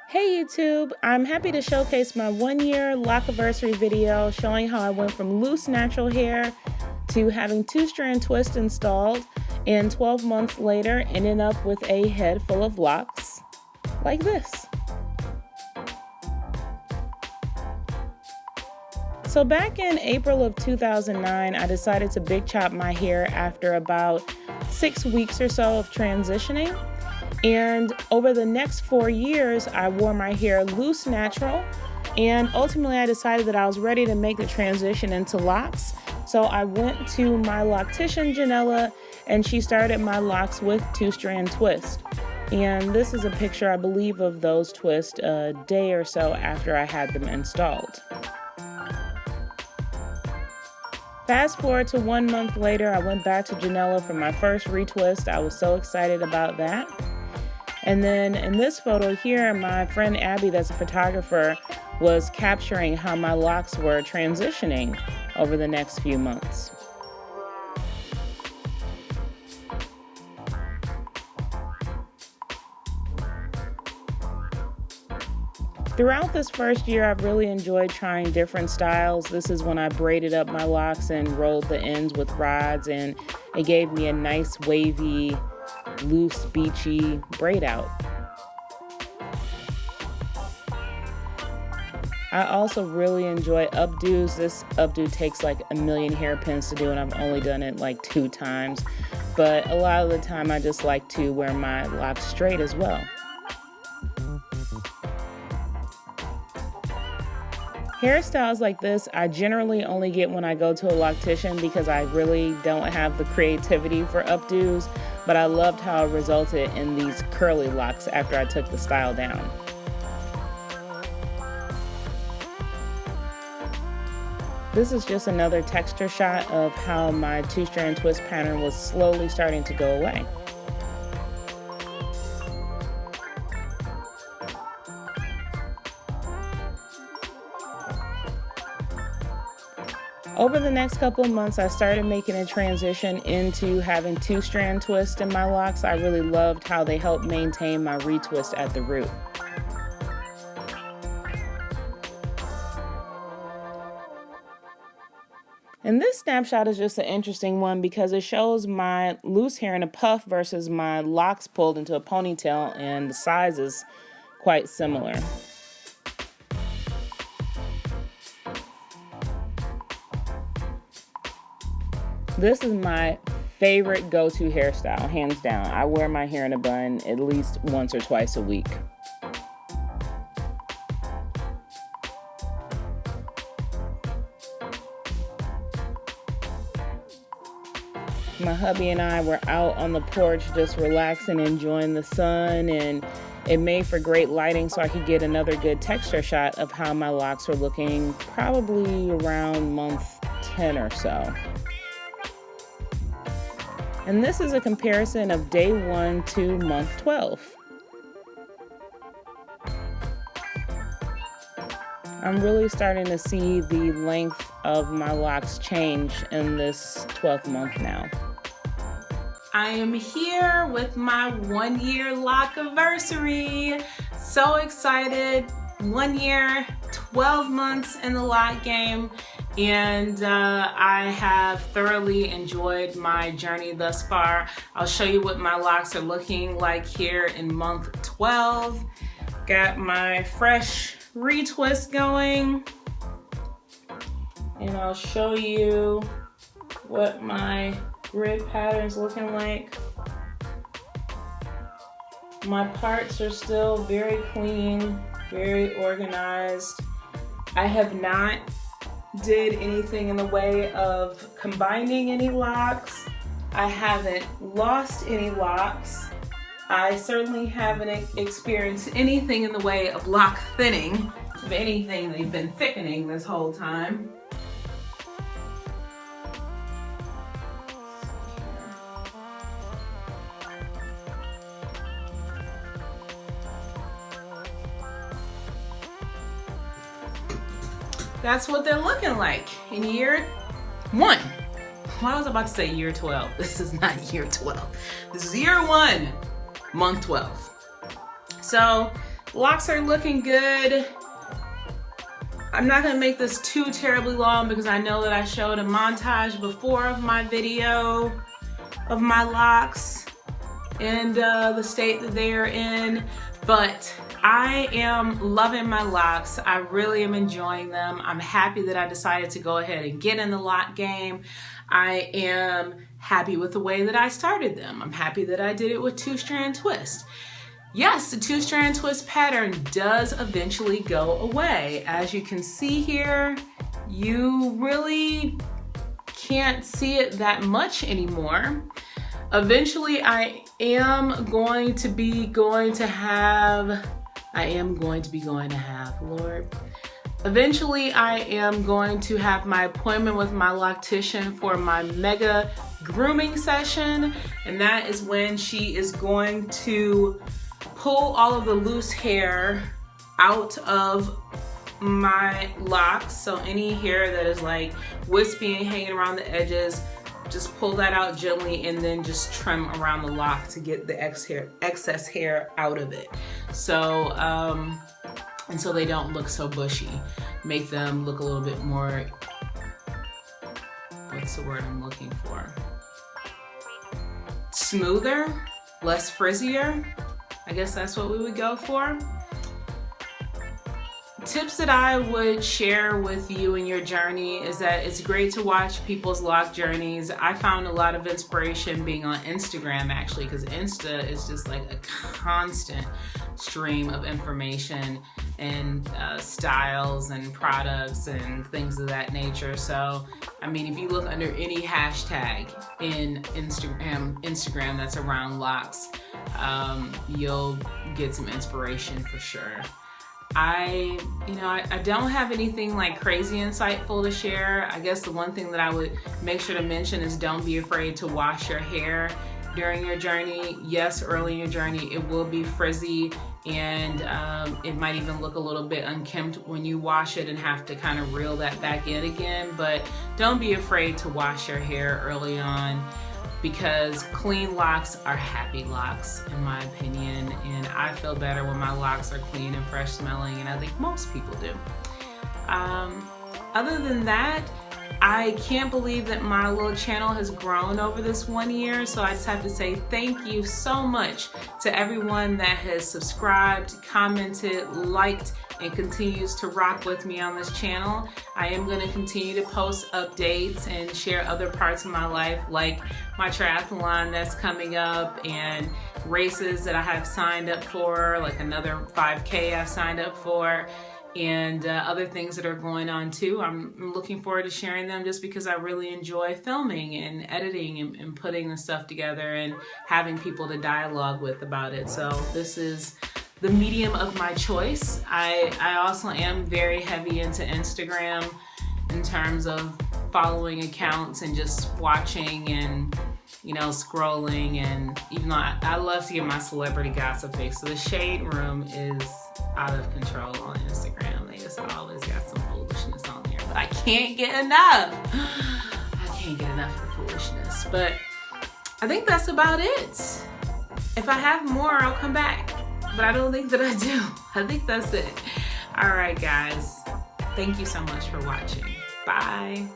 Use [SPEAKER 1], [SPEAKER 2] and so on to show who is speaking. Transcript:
[SPEAKER 1] Hey YouTube, I'm happy to showcase my 1-year Locaversary video showing how I went from loose natural hair to having 2 strand twists installed and 12 months later ended up with a head full of locks like this. So back in April of 2009, I decided to big chop my hair after about 6 weeks or so of transitioning. And over the next 4 years, I wore my hair loose natural, and ultimately I decided that I was ready to make the transition into locks. So I went to my loctician, Janella, and she started my locks with 2 strand twists. And this is a picture, I believe, of those twists a day or so after I had them installed. Fast forward to 1 month later, I went back to Janella for my first retwist. I was so excited about that. And then in this photo here, my friend Abby, that's a photographer, was capturing how my locks were transitioning over the next few months. Throughout this first year, I've really enjoyed trying different styles. This is when I braided up my locks and rolled the ends with rods, and it gave me a nice wavy, loose, beachy braid out. I also really enjoy updos. This updo takes like a million hairpins to do, and I've only done it like 2 times. But a lot of the time I just like to wear my locks straight as well. Hairstyles like this, I generally only get when I go to a loctician because I really don't have the creativity for updos, but I loved how it resulted in these curly locks after I took the style down. This is just another texture shot of how my 2 strand twist pattern was slowly starting to go away. Over the next couple of months, I started making a transition into having 2 strand twists in my locks. I really loved how they helped maintain my retwist at the root. And this snapshot is just an interesting one because it shows my loose hair in a puff versus my locks pulled into a ponytail, and the size is quite similar. This is my favorite go-to hairstyle, hands down. I wear my hair in a bun at least once or twice a week. My hubby and I were out on the porch just relaxing, enjoying the sun, and it made for great lighting so I could get another good texture shot of how my locks were looking probably around month 10 or so. And this is a comparison of day 1 to month 12. I'm really starting to see the length of my locks change in this 12th month now. I am here with my 1-year Locaversary. So excited. 1 year, 12 months in the lock game. And I have thoroughly enjoyed my journey thus far. I'll show you what my locks are looking like here in month 12. Got my fresh retwist going. And I'll show you what my grid pattern's looking like. My parts are still very clean, very organized. I have not did anything in the way of combining any locks. I haven't lost any locks. I certainly haven't experienced anything in the way of lock thinning. If anything, they've been thickening this whole time. That's what they're looking like in year 1. Well, I was about to say year 12. This is not year 12. This is year 1, month 12. So locks are looking good. I'm not gonna make this too terribly long because I know that I showed a montage before of my video of my locks and the state that they are in, but I am loving my locks. I really am enjoying them. I'm happy that I decided to go ahead and get in the lock game. I am happy with the way that I started them. I'm happy that I did it with 2 strand twist. Yes, the 2 strand twist pattern does eventually go away. As you can see here, you really can't see it that much anymore. Eventually, I am going to be going to have, Lord. Eventually, I am going to have my appointment with my loctician for my mega grooming session. And that is when she is going to pull all of the loose hair out of my locks. So any hair that is like wispy and hanging around the edges, just pull that out gently and then just trim around the lock to get the excess hair out of it. So, and so they don't look so bushy. Make them look a little bit more, what's the word I'm looking for? Smoother, less frizzier. I guess that's what we would go for. Tips that I would share with you in your journey is that it's great to watch people's lock journeys. I found a lot of inspiration being on Instagram actually, because Insta is just like a constant stream of information and styles and products and things of that nature. So, I mean, if you look under any hashtag in Instagram that's around locks, you'll get some inspiration for sure. I don't have anything like crazy insightful to share. I guess the one thing that I would make sure to mention is don't be afraid to wash your hair during your journey. Yes, early in your journey, it will be frizzy and it might even look a little bit unkempt when you wash it and have to kind of reel that back in again. But don't be afraid to wash your hair early on, because clean locks are happy locks, in my opinion, and I feel better when my locks are clean and fresh smelling, and I think most people do. Other than that, I can't believe that my little channel has grown over this 1 year, so I just have to say thank you so much to everyone that has subscribed, commented, liked, and continues to rock with me on this channel. I am going to continue to post updates and share other parts of my life, like my triathlon that's coming up and races that I have signed up for, like another 5K I've signed up for, and other things that are going on too. I'm looking forward to sharing them just because I really enjoy filming and editing and putting the stuff together and having people to dialogue with about it. So this is the medium of my choice. I also am very heavy into Instagram in terms of following accounts and just watching and, you know, scrolling. And even though I love to get my celebrity gossip fix, so the shade room is out of control on Instagram. They just always got some foolishness on there, but I can't get enough. I can't get enough of the foolishness. But I think that's about it. If I have more, I'll come back. But I don't think that I do. I think that's it. All right, guys. Thank you so much for watching. Bye.